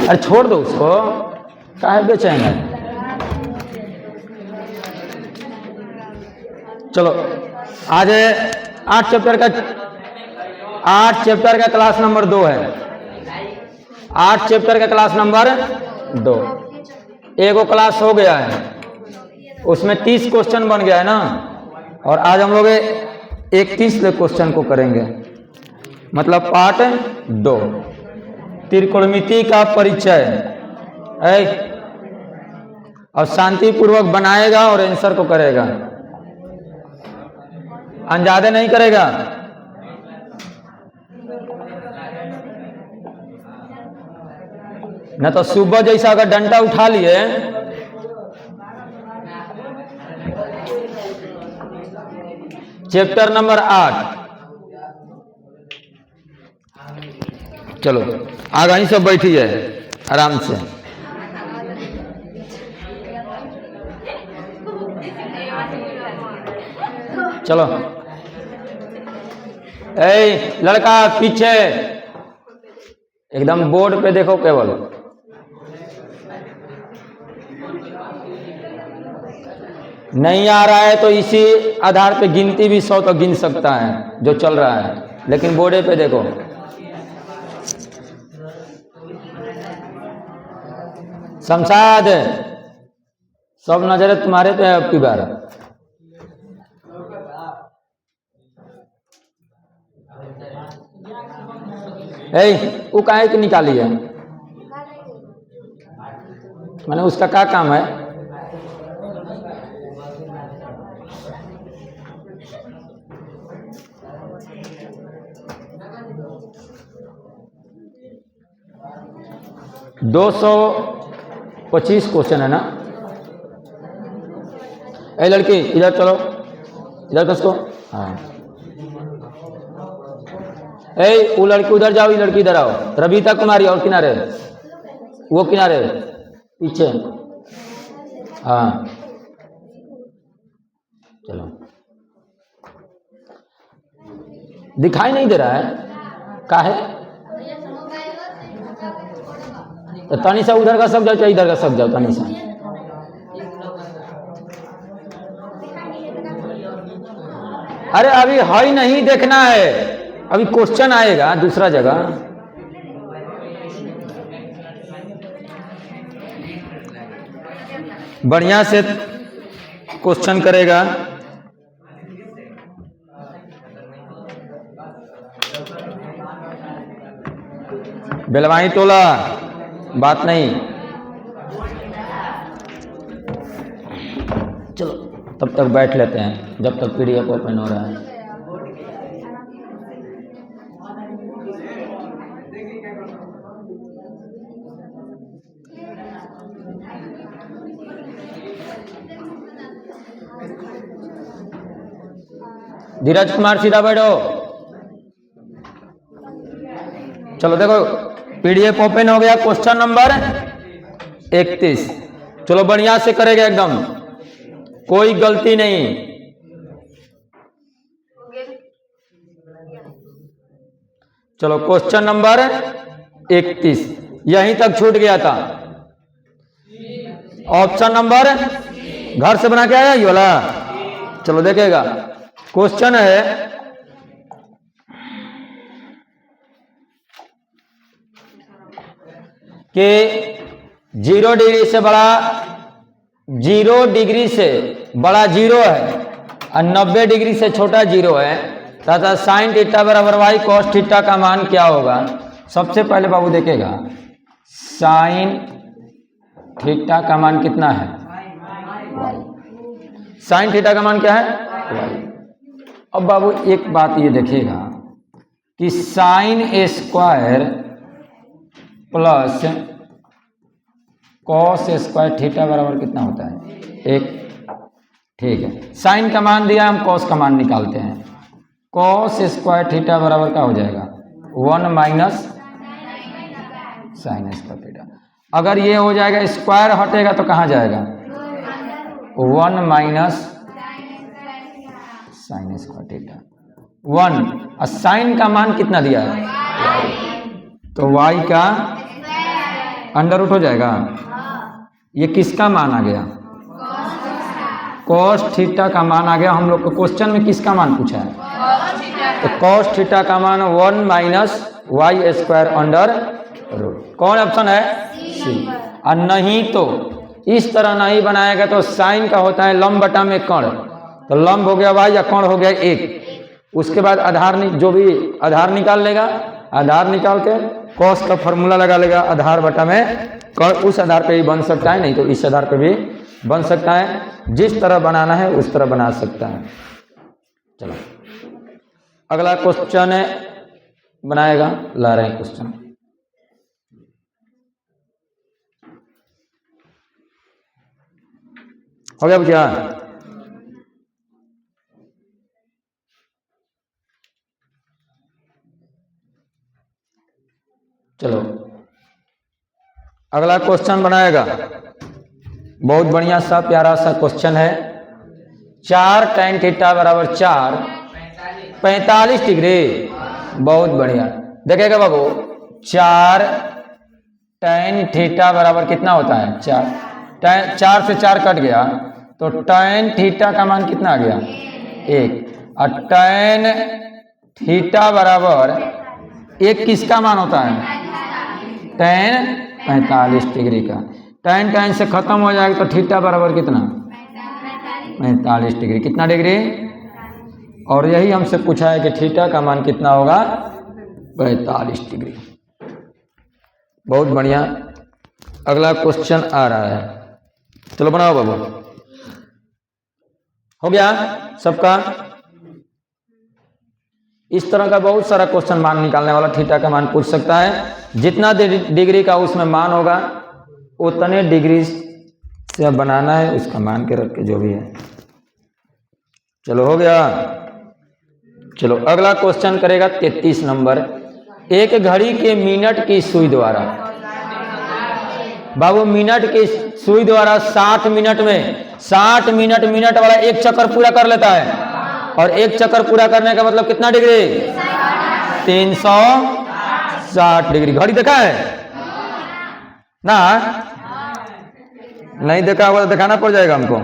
अरे छोड़ दो उसको, काहे बेचैन है। चलो आज 8 चैप्टर का क्लास नंबर 2 है। 8 चैप्टर का क्लास नंबर 2 एगो क्लास हो गया है, उसमें 30 क्वेश्चन बन गया है ना, और आज हम लोग 31 क्वेश्चन को करेंगे, मतलब पार्ट 2 त्रिकोणमिति का परिचय है। और शांतिपूर्वक बनाएगा और आंसर को करेगा, अंजादे नहीं करेगा। न तो सुबह जैसा अगर डंडा उठा लिए चैप्टर नंबर 8, चलो आगे ही सब बैठिए आराम से। चलो ए लड़का पीछे एकदम बोर्ड पे देखो केवल। नहीं आ रहा है तो इसी आधार पे गिनती भी 100 तक गिन सकता है जो चल रहा है, लेकिन बोर्डे पे देखो। शमशाद सब नजरें तुम्हारे पे है अब की बार। वो काहे की निकाली है, मैंने उसका क्या काम है। दो 225 क्वेश्चन है ना। ए लड़की इधर चलो, इधर कसको। हाँ ए वो लड़की उधर जाओ, ये लड़की इधर आओ। रबीता कुमारी और किनारे, वो किनारे पीछे। हाँ चलो, दिखाई नहीं दे रहा है काहे। तो तनी सा उधर का सब जाओ चाहे इधर का सब जाओ, तनी सा। अरे अभी हाई नहीं देखना है, अभी क्वेश्चन आएगा दूसरा जगह। बढ़िया से क्वेश्चन करेगा। बेलवाई टोला बात नहीं। चलो तब तक बैठ लेते हैं जब तक पीडीएफ ओपन हो रहा है। धीरज कुमार सीधा बैठो। चलो देखो पीडीएफ ओपन हो गया, क्वेश्चन नंबर 31। चलो बढ़िया से करेगा एकदम, कोई गलती नहीं। चलो क्वेश्चन नंबर 31 यहीं तक छूट गया था। ऑप्शन नंबर घर से बना के आया ये वाला। चलो देखेगा, क्वेश्चन है कि 0 डिग्री से बड़ा 0 डिग्री से बड़ा 0 है और 90 डिग्री से छोटा 0 है तथा साइन थीटा बराबर वाई कॉस थीटा का मान क्या होगा। सबसे पहले बाबू देखेगा साइन थीटा का मान कितना है, साइन थीटा का मान क्या है। अब बाबू एक बात ये देखेगा कि sine square plus cos square theta बराबर कितना होता है 1। ठीक है, साइन का मान दिया, हम कॉस का मान निकालते हैं। कॉस स्क्वायर थीटा बराबर क्या हो जाएगा 1 माइनस साइन स्क्वायर थीटा। अगर ये हो जाएगा स्क्वायर हटेगा तो कहाँ जाएगा 1 माइनस साइन स्क्वायर थीटा। 1 और साइन का मान कितना दिया है? तो y का अंडर रूट हो जाएगा। ये किसका मान आ गया? कॉस थीटा का मान आ गया। हम लोग को क्वेश्चन में किसका मान पूछा है? तो कॉस थीटा का मान 1 minus Y square under root. कौन ऑप्शन है? सी। और नहीं तो इस तरह नहीं बनाएगा तो साइन का होता है लंब बटा में कर्ण, तो लंब हो गया वाई या कर्ण हो गया 1। उसके बाद आधार जो भी आधार निकाल लेगा, आधार निकाल के कॉस का फॉर्मूला लगा लेगा आधार बटा में कर्ण। उस आधार पे भी बन सकता है, नहीं तो इस आधार पे भी बन सकता है। जिस तरह बनाना है उस तरह बना सकता है। चलो अगला क्वेश्चन बनाएगा, ला रहे हैं क्वेश्चन। हो गया भैया? चलो अगला क्वेश्चन बनाएगा। बहुत बढ़िया सा प्यारा सा क्वेश्चन है। 4 tan थीटा बराबर 4 45 डिग्री। बहुत बढ़िया। देखिएगा बाबू, 4 tan थीटा बराबर कितना होता है? 4 से 4 कट गया तो tan थीटा का मान कितना आ गया? 1। और tan थीटा बराबर 1 किसका मान होता है? tan 45 डिग्री का। tan से खत्म हो जाएगा तो थीटा बराबर कितना? 45 डिग्री। कितना डिग्री? और यही हमसे पूछा है कि थीटा का मान कितना होगा? 45 डिग्री। बहुत बढ़िया। अगला क्वेश्चन आ रहा है। चलो बनाओ बाबू। हो गया सबका? इस तरह का बहुत सारा क्वेश्चन मान निकालने वाला थीटा का मान पूछ सकता है। जितना डिग्री का उसमें मान होगा उतने डिग्री से बनाना है, उसका मान के रख के जो भी है। चलो हो गया। चलो अगला क्वेश्चन करेगा 33 नंबर। एक घड़ी के मिनट की सुई द्वारा, बाबू मिनट की सुई द्वारा 60 मिनट में 60 मिनट वाला एक चक्कर पूरा कर लेता है। और एक चक्कर पूरा करने का मतलब कितना डिग्री? 360 डिग्री। घड़ी देखा है ना? नहीं देखा होगा तो दिखाना पड़ जाएगा हमको।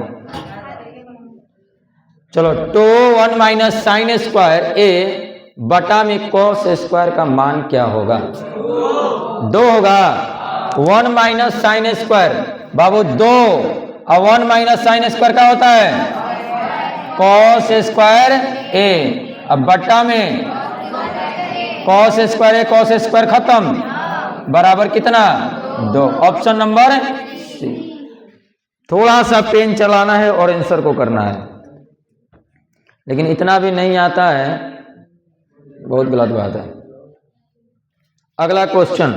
चलो तो 1 माइनस साइन स्क्वायर ए बटा में कॉस स्क्वायर का मान क्या होगा? 2 होगा। 1 माइनस साइन स्क्वायर बाबू 2 और 1 माइनस साइन स्क्वायर का होता है कॉस स्क्वायर ए। अब बट्टा में cos square A, cos square खत्म, बराबर कितना? 2। Option number C. थोड़ा सा पेन चलाना है और आंसर को करना है, लेकिन इतना भी नहीं आता है, बहुत गलत बात है। अगला क्वेश्चन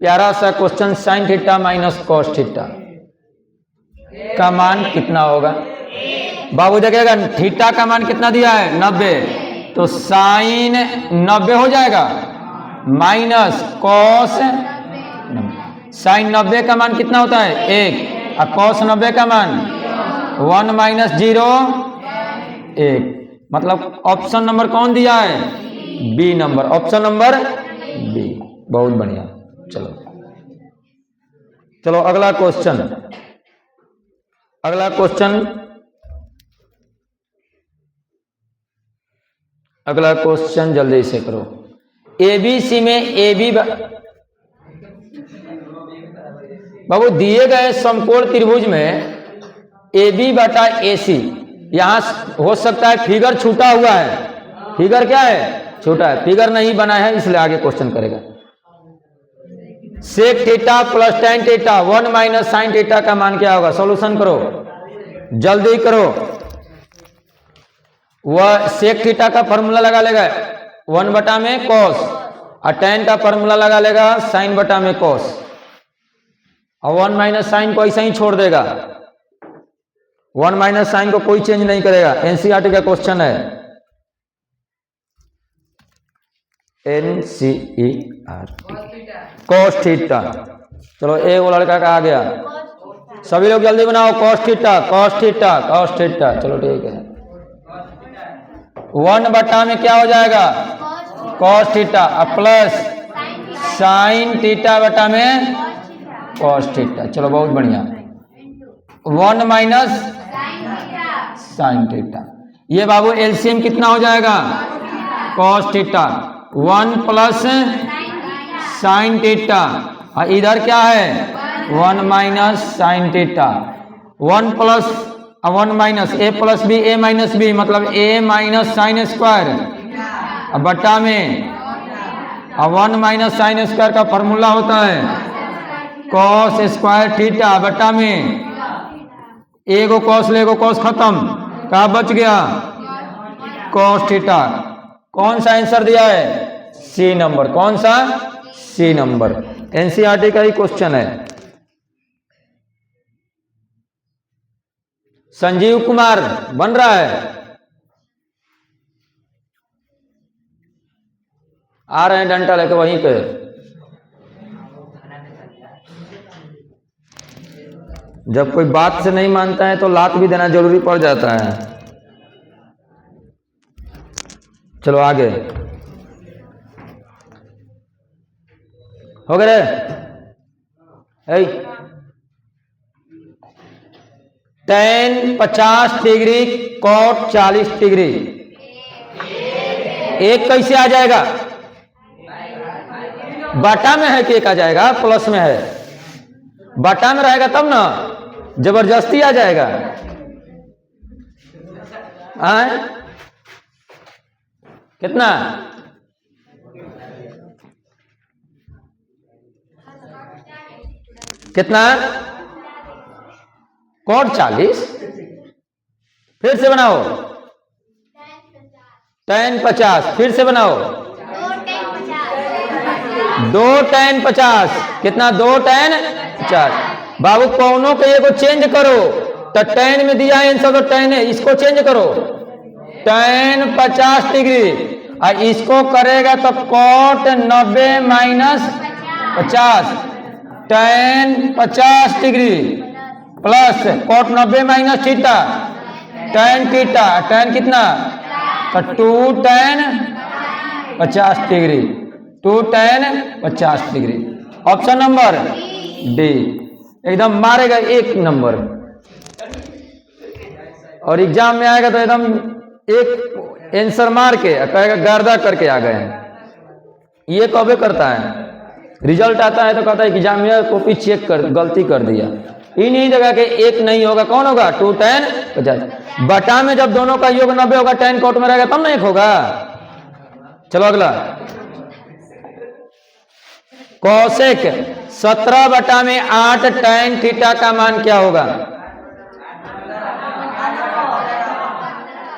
प्यारा सा question. Sine theta minus cos theta का मान कितना होगा? बाबू देखिएगा थीटा का मान कितना दिया है? 90। तो साइन 90 हो जाएगा माइनस कॉस। साइन 90 का मान कितना होता है? 1। और कॉस 90 का मान 1 माइनस 0 1। मतलब ऑप्शन नंबर कौन दिया है? B number. Option number B. बहुत बढ़िया। चलो चलो अगला क्वेश्चन। अगला क्वेश्चन जल्दी से करो। एबीसी में एबी बाबू दिए गए समकोण त्रिभुज में एबी बटा एसी, यहां हो सकता है फिगर छूटा हुआ है। फिगर क्या है? छोटा है। फिगर नहीं बना है इसलिए आगे क्वेश्चन करेगा। Sec theta plus tan theta 1 minus sine theta का मान क्या होगा? सॉल्यूशन करो, जल्दी करो। वह सेक थीटा का फॉर्मूला लगा लेगा 1 बटा में कॉस, और tan का फॉर्मूला लगा लेगा साइन बटा में कॉस, और 1 माइनस साइन को ऐसा ही छोड़ देगा। 1 माइनस साइन को कोई चेंज नहीं करेगा। एनसीईआरटी का क्वेश्चन है, एनसीईआरटी कॉस थीटा। चलो एक वो लड़का का आ गया, सभी लोग जल्दी बनाओ। Cos theta cos theta cos theta. चलो ठीक है। 1 बटा में क्या हो जाएगा cos theta plus sine theta बटा में कॉस थीटा। चलो बहुत बढ़िया। 1 माइनस साइन थीटा। ये बाबू एलसीएम कितना हो जाएगा cos theta 1 plus sine theta और इधर क्या है 1 minus sine theta. 1 plus 1 minus A plus B A minus B मतलब ए माइनस साइन स्क्वायर बटा में 1 माइनस साइन स्क्वायर का फॉर्मूला होता है कॉस स्क्वायर थीटा बटा में एगो कॉस लेगो कॉस खत्म क्या बच गया कॉस थीटा। कौन सा आंसर दिया है सी नंबर। कौन सा सी नंबर। एनसीईआरटी का ही क्वेश्चन है। संजीव कुमार बन रहा है आ रहे हैं डंडा लेके वहीं पे। जब कोई बात से नहीं मानता है तो लात भी देना जरूरी पड़ जाता है। चलो आगे हो गए। tan 50 डिग्री cot 40 डिग्री एक कैसे आ जाएगा बटा में है कि एक आ जाएगा प्लस में है। बटा में रहेगा तब ना जबरदस्ती आ जाएगा। कितना कितना cot 40 फिर से बनाओ tan 50 फिर से बनाओ 2 tan 50 कितना 2 tan 50। बाबू कौनों के को चेंज करो तो tan में दिया है आंसर तो tan है इसको चेंज करो tan 50 डिग्री और इसको करेगा तो cot 90 minus 50 tan 50 degree plus cot 90 minus theta tan theta tan कितना तो 2 tan 50 degree 2 tan 50 degree. Option number D एकदम मारेगा एक नंबर। और एग्जाम में आएगा तो एकदम एक आंसर मार के कहेगा गर्दा करके आ गए। ये कभी करता है रिजल्ट आता है तो कहता है एग्जाम में कॉपी चेक कर गलती कर दिया। ये नहीं जगह के एक नहीं होगा कौन होगा 2 tan 50 बटा में जब दोनों का योग 90 होगा tan cot में रहेगा तब ना एक होगा। चलो अगला कोसेक 17 बटा में 8 tan थीटा का मान क्या होगा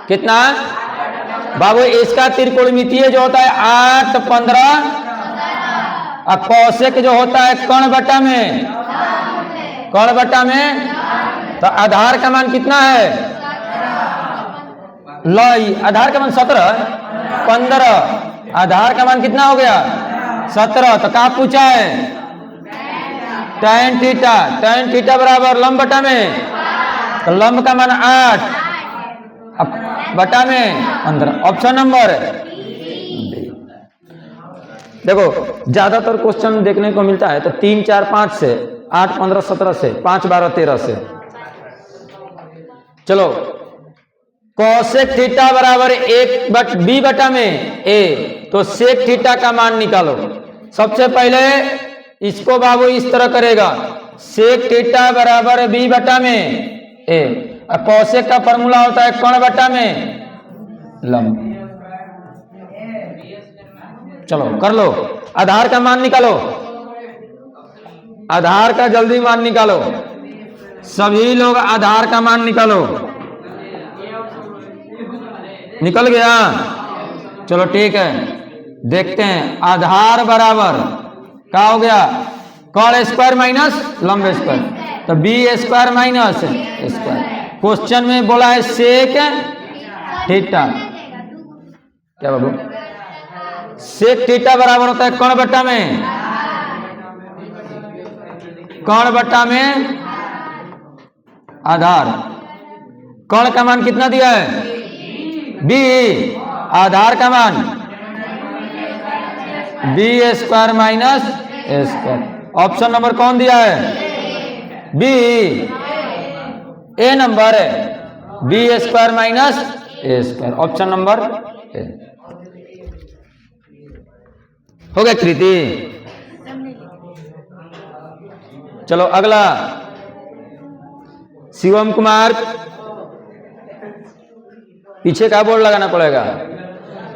कितना बाबू इसका त्रिकोणमितीय जो होता है 8 15 और कोसेक जो होता है कर्ण बटा में तो आधार का मान कितना है लाई आधार का मान 17 15 आधार का मान कितना हो गया 17 तो क्या पूछा है tan थीटा बराबर लंब बटा में तो लंब का मान 8 बटा में 15। ऑप्शन नंबर देखो ज्यादातर क्वेश्चन देखने को मिलता है तो 3 4 5 से 8 15 17 से 5 12 13 से। चलो कोसेक थीटा बराबर 1 बी बटा में ए तो सेक थीटा का मान निकालो। सबसे पहले इसको बाबू इस तरह करेगा सेक थीटा बराबर बी बटा में ए और कोसेक का फॉर्मूला होता है कर्ण बटा में लंब। चलो कर लो आधार का मान निकालो आधार का जल्दी मान निकालो सभी लोग आधार का मान निकालो। निकल गया चलो ठीक है देखते हैं आधार बराबर क्या हो गया कॉल स्क्वायर माइनस लंब स्क्वायर तो B square minus square. Question में बोला है सेक थीटा क्या बाबू सेक थीटा बराबर होता है कर्ण बटा में आधार। कर्ण का मान कितना दिया है बी आधार का मान B square minus A square. Option number कौन दिया है? बी। ए नंबर है B square minus A square, option number A. हो गया कृति? चलो अगला, शिवम कुमार, पीछे का बोर्ड लगाना पड़ेगा।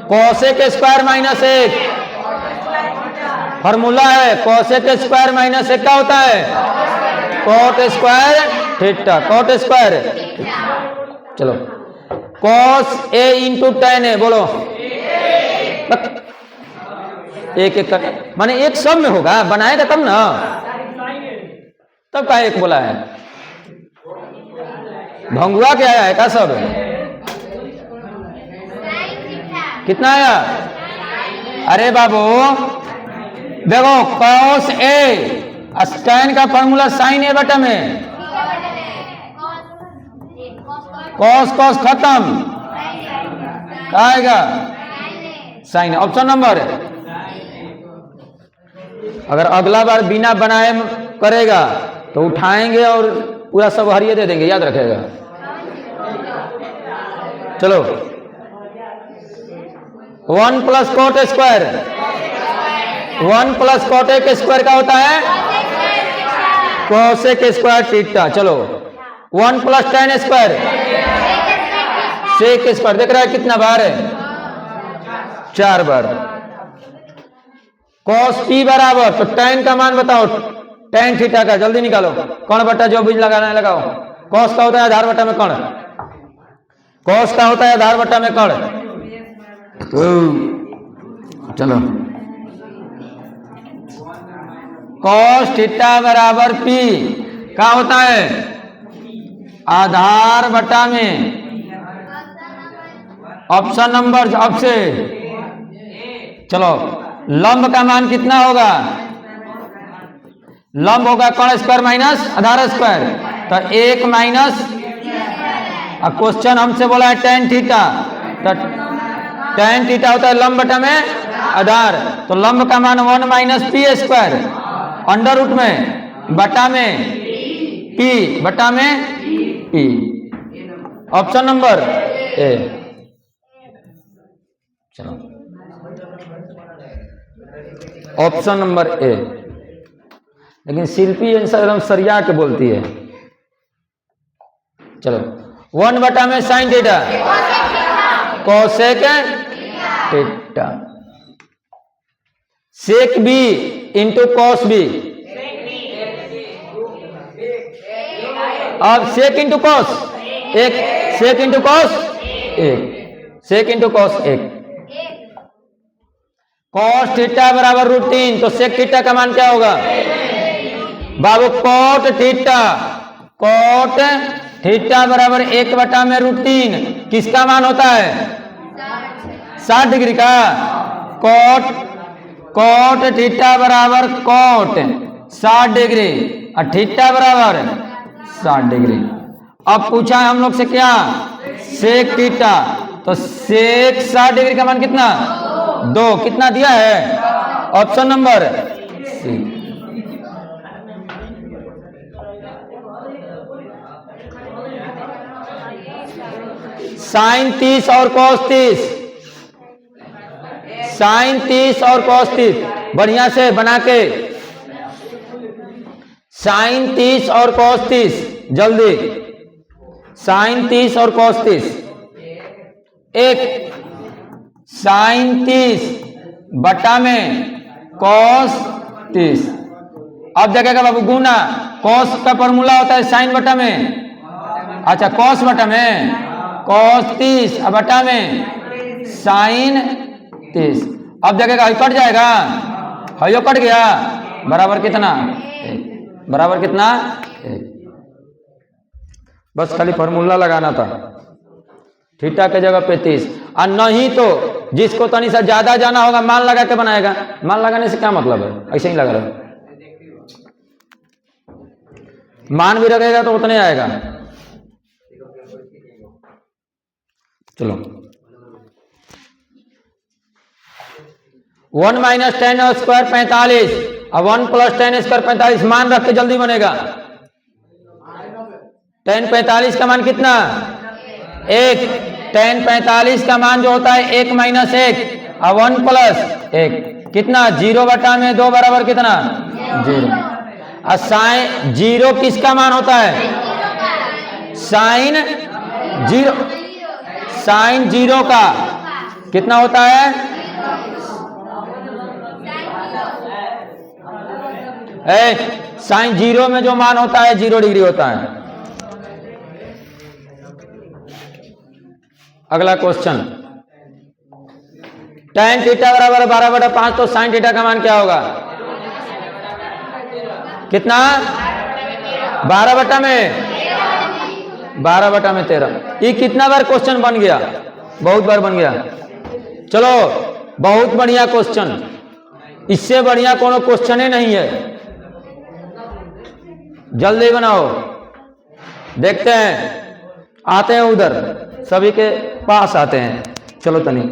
कोसेक स्क्वायर माइनस एक फॉर्मूला है, कोसेक स्क्वायर माइनस एक क्या होता है? Cot square theta, cot square. चलो cos A into tan A, बोलो एक एक कर, माने एक सब में होगा, बनाएगा तब ना, तब का एक बोला है। भंगुआ क्या आया है का सब? कितना आया? अरे बाबू देखो, कॉस ए स्टैन का फॉर्मूला साइन ए बटा में, कॉस कॉस खत्म, क्या आएगा? साइन। ऑप्शन नंबर, अगर अगला बार बिना बनाए करेगा तो उठाएंगे और पूरा सब हरिये दे देंगे, याद रखेगा। चलो 1 plus cot square, 1 plus cot एक स्क्वायर का होता है कोसेक स्क्वायर थीटा। चलो 1 plus tan square sec square, देख रहा है कितना बार है? 4 बार। कॉस पी बराबर, तो टेन का मान बताओ, टेन थीटा का जल्दी निकालो। कौन बटा जो बीज लगाना है लगाओ। कॉस का होता है आधार बटा में कण, कॉस का होता है आधार बटा में कण। चलो कॉस थीटा बराबर पी क्या होता है? आधार बटा में, ऑप्शन नंबर अब से। चलो लंब का मान कितना होगा? लंब होगा कौन स्क्वायर माइनस आधार स्क्वायर, तो 1 माइनस, अब क्वेश्चन हमसे बोला है टेन थीटा, तो टेन थीटा होता है लंब बटा में आधार, तो लंब का मान 1 minus P square under root में बटा में पी बटा में पी। Option number A. चलो ऑप्शन नंबर ए। लेकिन शिल्पी आंसर एकदम सरिया के बोलती है। चलो 1 बटा में साइन थीटा कोसेक थीटा, सेक बी इंटू कॉस बी। अब सेक इंटू कॉस एक, सेक इंटू कॉस एक, सेक इंटू कॉस एक। कॉस थीटा बराबर √3, तो सेक थीटा का मान क्या होगा बाबू? कॉट थीटा, कॉट थीटा बराबर 1 बटा में √3, किसका मान होता है? 60 डिग्री का। कॉट कॉट थीटा बराबर कॉट 60 डिग्री और थीटा बराबर 60 डिग्री। अब पूछा है हम लोग से क्या? सेक थीटा, तो सेक 60 डिग्री का मान कितना? 2। कितना दिया है? ऑप्शन नंबर सी। साइन 30 और कॉस 30, साइन 30 और कॉस 30 बढ़िया से बना के, साइन 30 और कॉस 30 जल्दी, साइन 30 और कॉस 30, एक साइन 30 बटा में कॉस 30। अब देखेगा बाबू गुना, कॉस का फॉर्मूला होता है साइन बटा में, अच्छा कॉस बटा में कॉस 30 बटा में साइन 30। अब देखेगा कट जाएगा, हयो कट गया, बराबर कितना? बराबर कितना? बस खाली फॉर्मूला लगाना था, थीटा के जगह पे 30। और नहीं तो जिसको तनी सा ज्यादा जाना होगा मान लगा के बनाएगा। मान लगाने से क्या मतलब है? ऐसे ही लगा रहा, मान भी रखेगा तो उतने आएगा। चलो 1 माइनस 10 स्क्वायर 45, अब 1 प्लस 10 स्क्वायर 45, मान रख के जल्दी बनेगा। 10 45 का मान कितना? 1। 10 45 का मान जो होता है 1 माइनस 1, अब 1 प्लस 1 कितना? 0 बटा में 2 बराबर कितना? 0। और साइन 0 किसका मान होता है? साइन 0, साइन 0 का कितना होता है? साइन 0 में जो मान होता है 0 डिग्री होता है। अगला क्वेश्चन, tan थीटा बराबर 12/5, तो साइन थीटा का मान क्या होगा? कितना? 12/13। ये कितना बार क्वेश्चन बन गया? बहुत बार बन गया। चलो बहुत बढ़िया क्वेश्चन, इससे बढ़िया कोनो क्वेश्चन ही नहीं है। जल्दी बनाओ, देखते हैं, आते हैं उधर, सभी के पास आते हैं। चलो तनी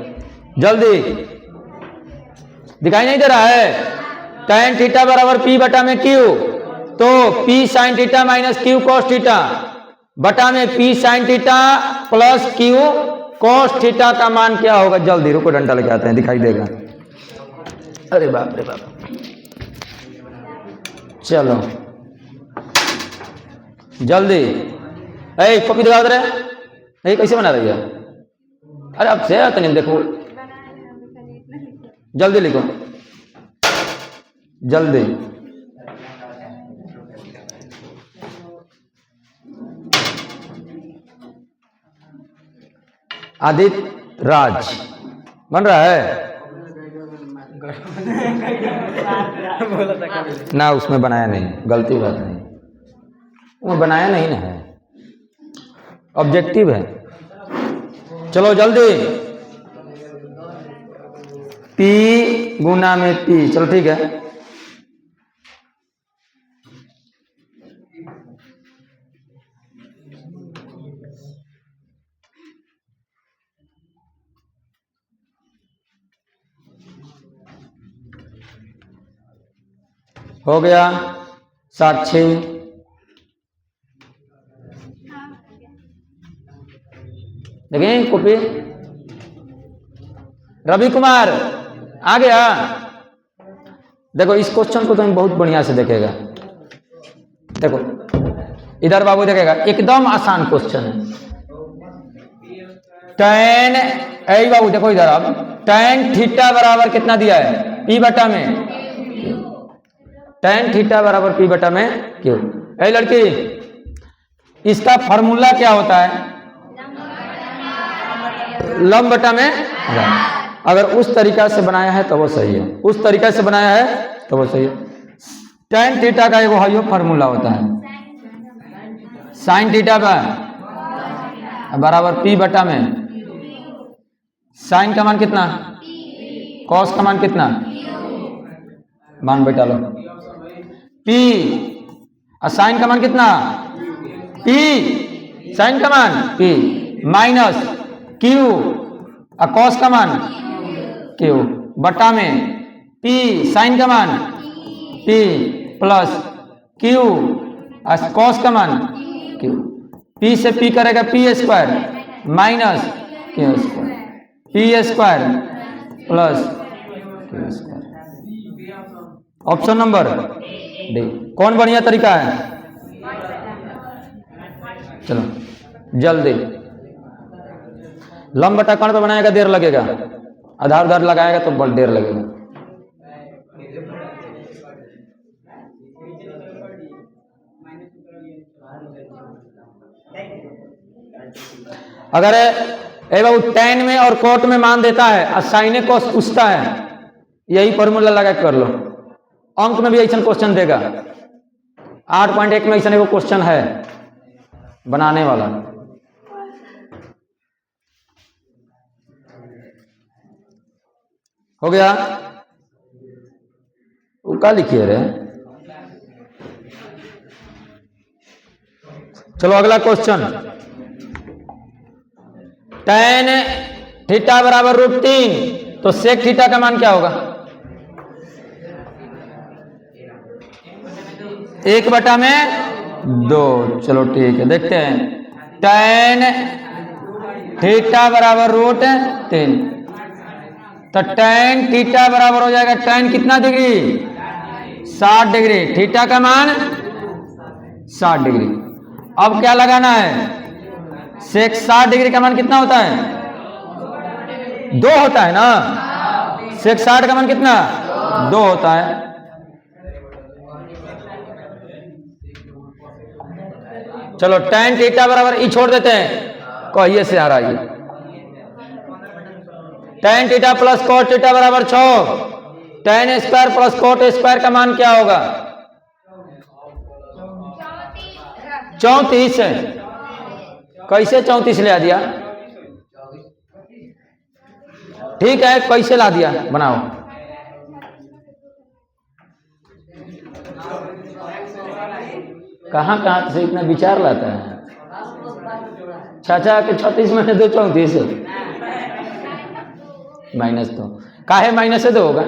जल्दी, दिखाई नहीं दे रहा है? tan थीटा बराबर P बटा में Q, तो P sine theta minus Q cos theta बटा में P sine theta plus Q cos theta का मान क्या होगा? जल्दी रुको, डंडा लेके आते हैं, दिखाई देगा। अरे बाप रे बाप, चलो जल्दी। कॉपी दिखा दे रहे, कैसे बना रही है? अरे अब से तो नहीं, देखो जल्दी लिखो, जल्दी। आदित्य राज बन रहा है ना? उसमें बनाया नहीं, गलती बात नहीं, वो बनाया नहीं ना है, ऑब्जेक्टिव है। चलो जल्दी, P गुना में P, चलो ठीक है। हो गया साक्षी, देखें कॉपी। रवि कुमार आ गया? देखो इस क्वेश्चन को तुम बहुत बढ़िया से देखेगा। देखो इधर बाबू देखेगा, एकदम आसान क्वेश्चन है। tan, ऐ बाबू देखो इधर, अब tan थीटा बराबर कितना दिया है? P बटा में tan थीटा बराबर P बटा में Q। ऐ लड़की, इसका फॉर्मूला क्या होता है? लंब बटा में। अगर उस तरीका से बनाया है तो वो सही है, उस तरीका से बनाया है तो वो सही है। tan थीटा का एगो हाइयो फार्मूला होता है, साइन थीटा का बराबर P बटा में, साइन का मान कितना? कॉस का मान कितना? मान बेटा लो P, और साइन का मान कितना? P, साइन का मान P माइनस Q, और कॉस का मान Q बटा में P साइन का मान P प्लस Q और कॉस का मान Q। P से P करेगा P square minus Q square, P square plus Q square. Option number D. कौन बढ़िया तरीका है? चलो जल्दी, लंब बटा कर्ण पे बनाएगा देर लगेगा, आधार उधार लगाएगा तो बहुत देर लगेगा। अगर बाबू tan में और कोट में मान देता है और साइने कोस पूछता है, यही फॉर्मूला लगा कर लो। अंक में भी ऐसा क्वेश्चन देगा, 8.1 में ऐसा एगो क्वेश्चन है बनाने वाला। हो गया? वो क्या लिखिए रे? चलो अगला क्वेश्चन, tan थीटा बराबर √3, तो सेक थीटा का मान क्या होगा? 1/2। चलो ठीक है, देखते हैं। tan थीटा बराबर √3, तो tan थीटा बराबर हो जाएगा tan कितना डिग्री? 60 डिग्री। थीटा का मान 60 डिग्री। अब क्या लगाना है? सेक 60 डिग्री का मान कितना होता है? 2 होता है ना। सेक 60 का मान कितना? 2 होता है। चलो tan थीटा बराबर ई छोड़ देते हैं, कहिए से आ रहा है। tan theta plus cos theta बराबर 6। tan square plus cot square का मान क्या होगा? 34 है। कैसे 34 ला दिया? ठीक है, कैसे ला दिया बनाओ। कहाँ कहाँ से इतना विचार लाता है? चाचा के 36 में 2 34 माइनस 2 काहे माइनस से 2 होगा?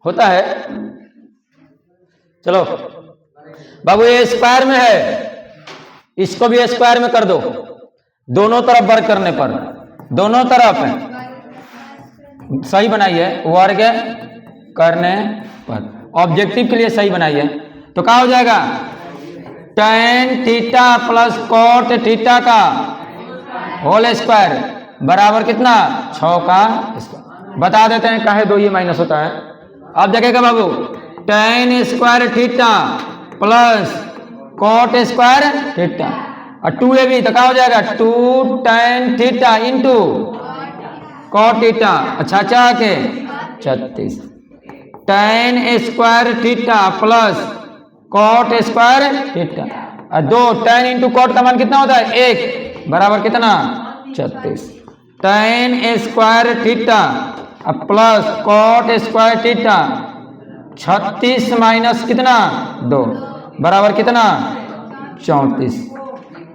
होता है। चलो बाबू, ये स्क्वायर में है, इसको भी स्क्वायर में कर दो। दोनों तरफ वर्ग करने पर, दोनों तरफ सही बनाइए, वर्ग करने पर ऑब्जेक्टिव के लिए सही बनाइए। तो क्या हो जाएगा? tan theta plus cot theta का होल स्क्वायर बराबर कितना? 6 का स्क्वायर। बता देते हैं काहे 2 ये माइनस होता है। अब देखिएगा बाबू, tan square theta plus cot square theta और 2ab, तो क्या हो जाएगा? 2 tan theta into cot theta. अच्छा के 36 tan square theta plus cot square theta और 2 tan इंटू cot का मान कितना होता है? 1 बराबर कितना? 36 tan square theta plus cot square theta 36 minus कितना? 2 बराबर कितना? 34।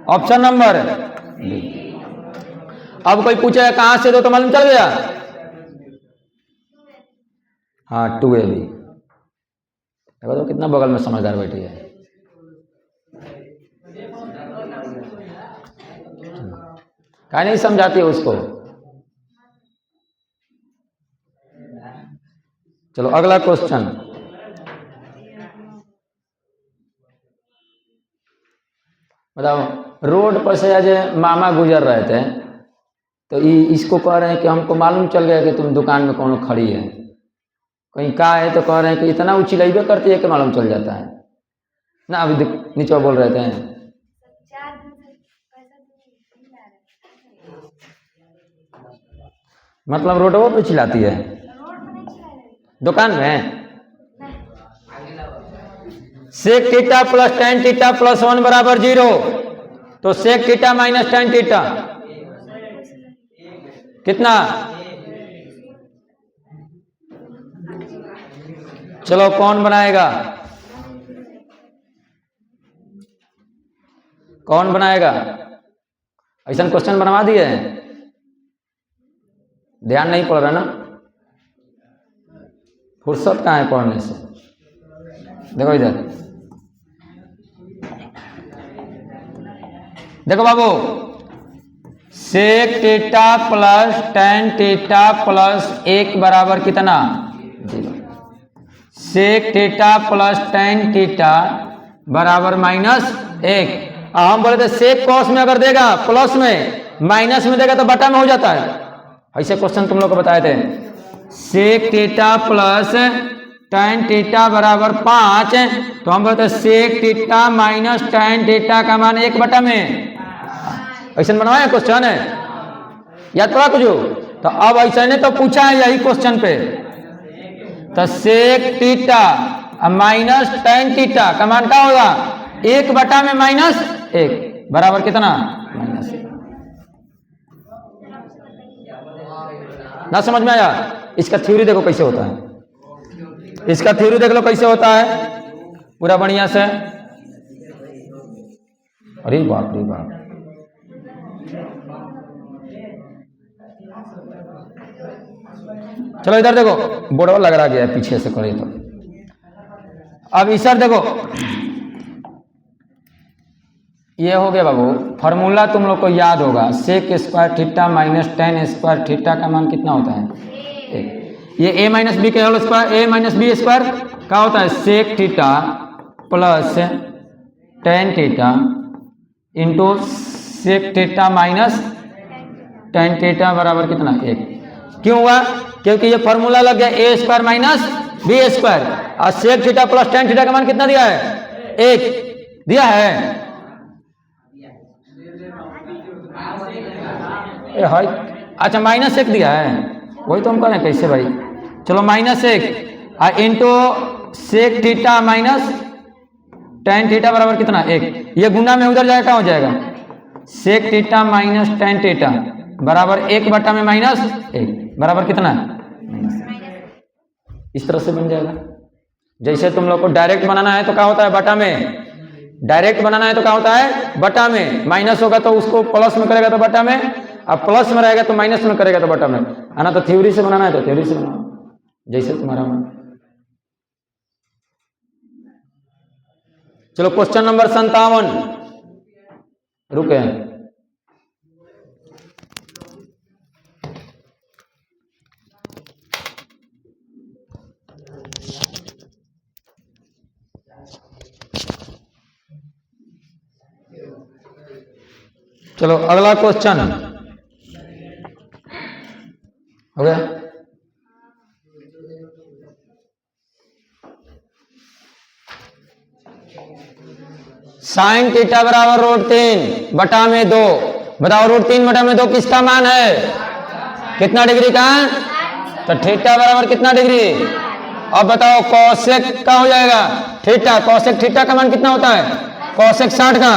Option number. अब कोई पूछे कहां से दो, तो मालूम चल गया। हाँ 2ab। देखो तो कितना बगल में समझदार बैठी है। क्या नहीं समझाती है उसको। चलो अगला क्वेश्चन। बताओ, रोड पर से आज मामा गुजर रहे थे, तो इसको कह रहे हैं कि हमको मालूम चल गया कि तुम दुकान में कौन खड़ी है। कहीं का है तो कह रहे हैं कि इतना उछिलैबे करती है कि मालूम चल जाता है ना। अभी नीचे बोल रहे थे मतलब रोडों पे चिल्लाती है, दुकान में। Sec theta plus tan theta plus 1 बराबर 0, तो sec theta minus tan theta कितना? चलो कौन बनाएगा? कौन बनाएगा? ऐसा क्वेश्चन बनवा दिए, ध्यान नहीं पड़ रहा ना। फुर्सत कहाँ है पढ़ने से? देखो इधर, देखो बाबू, sec theta plus tan theta plus 1 बराबर कितना? 0। Sec theta plus tan theta बराबर -1। हम बोले थे सेक कॉस में अगर देगा प्लस में, माइनस में देगा तो बटा में हो जाता है। ऐसे क्वेश्चन तुम लोग को बताए थे। Sec theta plus tan theta बराबर 5, तो हम बोलते sec theta minus tan theta का मान 1 में। ऐसा बनवाया क्वेश्चन है, याद पड़ा कुछ? तो अब ऐसा ने तो पूछा है यही क्वेश्चन पे। तो sec theta minus tan theta का मान क्या होगा? 1 में -1 बराबर कितना? -1। ना समझ में आया? इसका थ्योरी देखो कैसे होता है। इसका थ्योरी देख लो कैसे होता है पूरा बढ़िया से। अरे बाप रे बाप, चलो इधर देखो, बोर्ड लग रहा गया है पीछे से करे तो। अब इधर देखो, ये हो गया बाबू, फॉर्मूला तुम लोग को याद होगा, sec square theta minus tan square theta का मान कितना होता है? ये ए माइनस बी के whole square, A minus B square का होता है sec theta plus tan theta into sec theta minus tan theta बराबर कितना? 1। क्यों हुआ? क्योंकि ये फॉर्मूला लग गया A square minus B square, और sec theta plus tan theta का मान कितना दिया है? 1 दिया है। हाय अच्छा, -1 दिया है, वही तो हम कह रहे हैं कैसे भाई। चलो -1 into sec theta minus tan theta बराबर कितना? 1। ये गुना में उधर जाएगा, हो जाएगा sec theta minus tan theta बराबर 1 बटा में -1 बराबर कितना? इस तरह से बन जाएगा। जैसे तुम लोग को डायरेक्ट बनाना है तो क्या होता है? बटा में। डायरेक्ट बनाना है तो क्या होता है? बटा में। माइनस होगा तो उसको प्लस में करेगा तो बटा में, अब प्लस में रहेगा तो माइनस में करेगा तो बटा में। आना तो थ्योरी से बनाना है तो थ्योरी से बनाओ, जैसे तुम्हारा। चलो क्वेश्चन नंबर 57, रुके। चलो अगला क्वेश्चन हो गया। साइन थीटा बराबर √3 बटा में 2। बताओ √3 बटा में 2 किसका मान है? कितना डिग्री का? तो थीटा बराबर कितना डिग्री? अब बताओ कोसेक का हो जाएगा थीटा। कोसेक थीटा का मान कितना होता है? कोसेक 60 का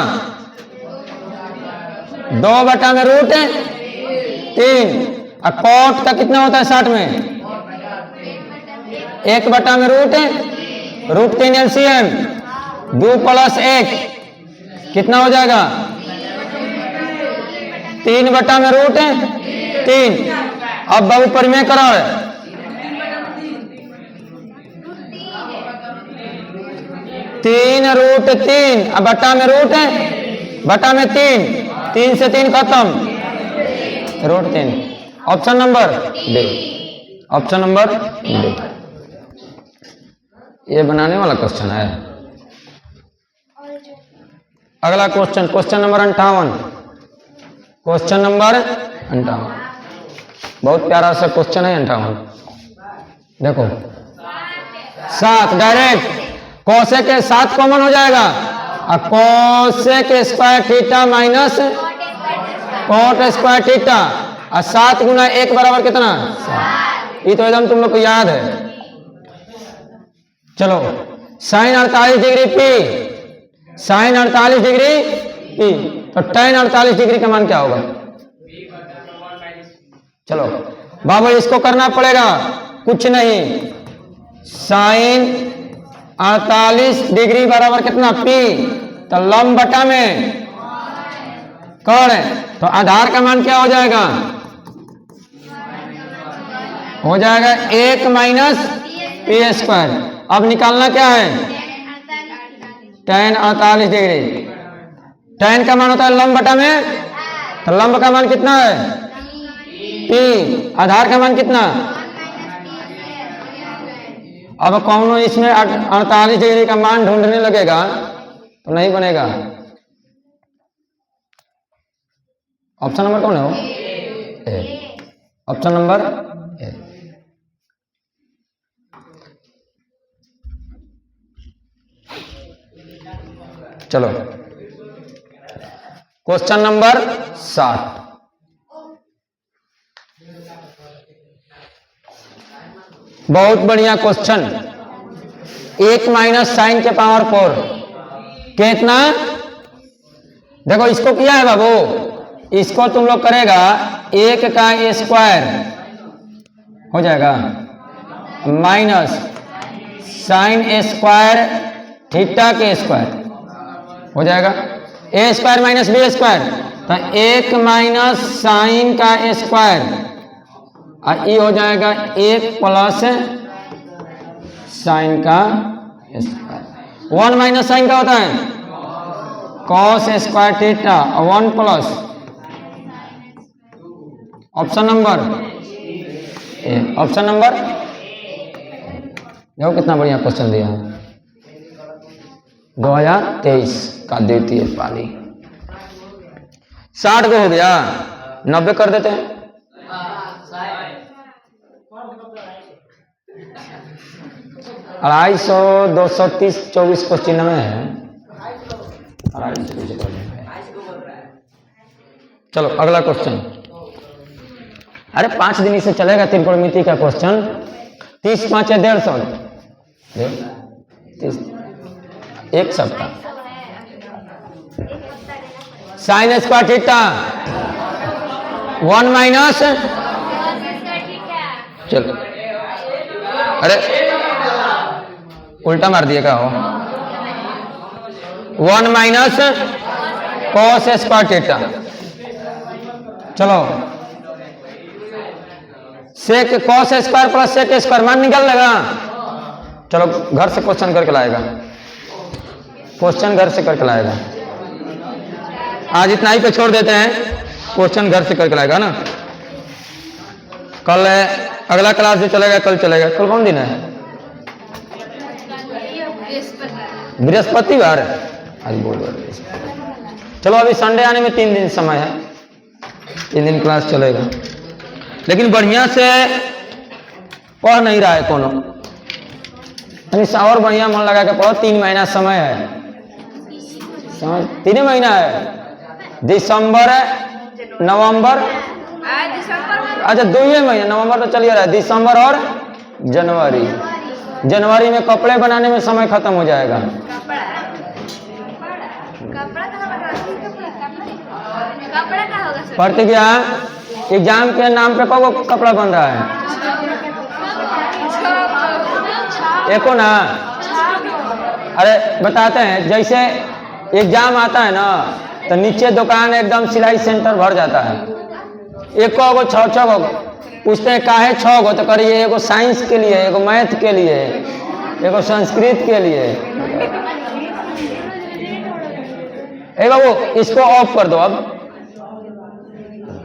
2 बटा में √3। और कॉट का कितना होता है 60 में? 1 बटा में √3 एलसीएम 2 + 1 कितना हो जाएगा? 3 बटा में √3। अब बाबू परिमेय करो, 3√3 अब बटा में बटा में 3 से 3 खत्म, √3। Option number D. Option number D. ये बनाने वाला क्वेश्चन है। अगला question, question number 58। Question number 58 बहुत प्यारा सा क्वेश्चन है 58। देखो 7 डायरेक्ट कोसेक के 7 कॉमन हो जाएगा, और cosec square theta minus cot square theta, और 7 गुना 1 बराबर कितना? 7। ये तो एकदम तुम लोग को याद है। चलो sine 48 degree P, sine 48 degree P, तो tan 48 डिग्री का मान क्या होगा? चलो बाबू इसको करना पड़ेगा, कुछ नहीं, साइन 48 डिग्री बराबर कितना? पी, तो लंब बटा में कौन है, तो आधार का मान क्या हो जाएगा? हो जाएगा 1 माइनस पी स्क्वायर। अब निकालना क्या है? tan 48 degree. tan का मान होता है लंब बटा में, तो लंब का मान कितना है? पी, आधार का मान कितना? अब कौन इसमें 48 डिग्री का मान ढूंढने लगेगा तो नहीं बनेगा। ऑप्शन नंबर कौन है वो? ए। Option number A. चलो क्वेश्चन नंबर 60। बहुत बढ़िया क्वेश्चन। 1 माइनस साइन के पावर 4 कितना? देखो इसको किया है बाबू, इसको तुम लोग करेगा 1 का स्क्वायर हो जाएगा माइनस साइन स्क्वायर थीटा के स्क्वायर हो जाएगा, ए स्क्वायर माइनस बी स्क्वायर, तो 1 माइनस साइन का स्क्वायर और ये हो जाएगा 1 प्लस साइन का स्क्वायर। 1 माइनस साइन का होता है cos square theta, 1 plus option number ए। ऑप्शन नंबर देखो कितना बढ़िया क्वेश्चन दिया है। 2023 का द्वितीय पाली। 60 को हो गया, 90 कर देते हैं। अढ़ाई सौ 230 24 क्वेश्चन में है। चलो अगला क्वेश्चन। अरे 5 दिन से चलेगा त्रिकोणमिति का क्वेश्चन। 30 5 है 150, एक सप्ताह। साइन स्क्वायर थीटा 1 माइनस, चलो अरे उल्टा मार दिए क्या हो, 1 माइनस कॉस स्क्वायर थीटा। चलो sec cos square plus sec square मान निकल लेगा। चलो घर से क्वेश्चन करके लाएगा, क्वेश्चन घर से करके लाएगा। आज इतना ही पे छोड़ देते हैं, क्वेश्चन घर से करके लाएगा ना। कल अगला क्लास जो चलेगा कल चलेगा। कल कौन दिन है? बृहस्पतिवार। आज बुधवार। चलो अभी संडे आने में 3 दिन समय है, 3 दिन क्लास चलेगा। लेकिन बढ़िया से पढ़ नहीं रहा है कोनो, और बढ़िया मन लगा के पढ़ो। 3 महीना समय है, 3 महीना है। दिसंबर नवंबर, अच्छा 2 ही महीने, नवंबर तो चलिए रहा है। दिसंबर और जनवरी। जनवरी में कपड़े बनाने में समय खत्म हो जाएगा। पढ़ते क्या एग्जाम के नाम पे कब कपड़ा बन रहा है? एको ना। अरे बताते हैं, जैसे एग्जाम आता है ना तो नीचे दुकान एकदम सिलाई सेंटर भर जाता है। एको गो 6 गो पूछते हैं काहे 6 गो, तो करिए एगो साइंस के लिए, एगो मैथ के लिए, एगो संस्कृत के लिए। ए बाबू इसको ऑफ कर दो अब।